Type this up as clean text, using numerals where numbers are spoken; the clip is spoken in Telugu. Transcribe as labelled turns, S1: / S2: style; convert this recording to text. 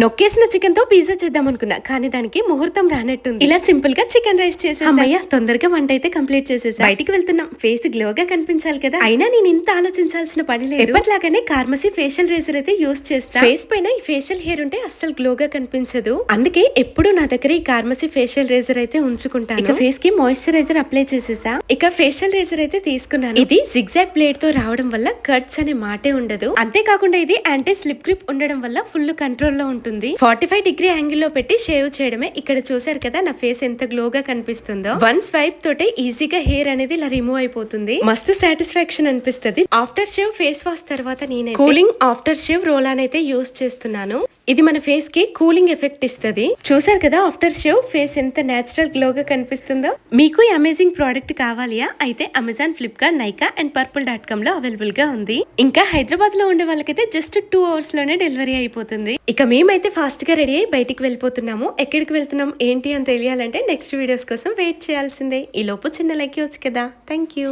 S1: నొక్కేసిన చికెన్ తో పిజ్జా చేద్దాం అనుకున్నా, కానీ దానికి ముహూర్తం రానట్టుంది. ఇలా సింపుల్ గా చికెన్ రైస్ చేసేసా. అమ్మయ్య, తొందరగా వంట అయితే కంప్లీట్ చేసేసా. బయటికి వెళ్తున్నాం, ఫేస్ గ్లోగా కనిపించాలి కదా. అయినా నేను ఇంత ఆలోచించాల్సిన పని లేదు. ఎప్పటిలాగానే కార్మసీ ఫేషియల్ రేజర్ అయితే యూస్ చేస్తా. ఫేస్ పైన ఈ ఫేషియల్ హెయిర్ ఉంటే అస్సలు గ్లోగా కనిపించదు. అందుకే ఎప్పుడు నా దగ్గర ఈ కార్మసీ ఫేషియల్ రేజర్ అయితే ఉంచుకుంటాను. ఇక ఫేస్ కి మాయిశ్చరైజర్ అప్లై చేసేసా. ఇక ఫేషియల్ రేజర్ అయితే తీసుకున్నాను. ఇది జిగ్జాగ్ బ్లేడ్ తో రావడం వల్ల కట్స్ అనే మాటే ఉండదు. అంతేకాకుండా ఇది యాంటీ స్లిప్ గ్రిప్ ఉండడం వల్ల ఫుల్ కంట్రోల్ లో ఉంటుంది. 45 డిగ్రీ యాంగిల్ లో పెట్టి షేవ్ చేయడమే. ఇక్కడ చూసారు కదా నా ఫేస్ ఎంత గ్లోగా కనిపిస్తుందో. వన్ స్వైప్ తోటే ఈజీగా హెయిర్ అనేది ఇలా రిమూవ్ అయిపోతుంది. మస్తు సాటిస్ఫాక్షన్ అనిపిస్తుంది. ఆఫ్టర్ షేవ్ ఫేస్ వాష్ తర్వాత నేను cooling after shave roll on అయితే యూస్ చేస్తున్నాను. ఇది మన ఫేస్ కి కూలింగ్ ఎఫెక్ట్ ఇస్తుంది. చూసారు కదా ఆఫ్టర్ షేవ్ ఫేస్ ఎంత నేచురల్ గ్లోగా కనిపిస్తుందో. మీకు ఈ అమేజింగ్ ప్రోడక్ట్ కావాలియా? అయితే Amazon, Flipkart, Nykaa and purple.com లో అవైలబుల్ గా ఉంది. ఇంకా హైదరాబాద్ లో ఉండే వాళ్ళకైతే జస్ట్ 2 hours లోనే డెలివరీ అయిపోతుంది. ఇక మేమైతే ఫాస్ట్ గా రెడీ అయ్యి బయటికి వెళ్ళిపోతున్నాము. ఎక్కడికి వెళ్తున్నాం ఏంటి అని తెలియాలంటే నెక్స్ట్ వీడియోస్ కోసం వెయిట్ చేయాల్సిందే. ఈ లోపు చిన్న లైక్ ఇవ్వచ్చు కదా. Thank you.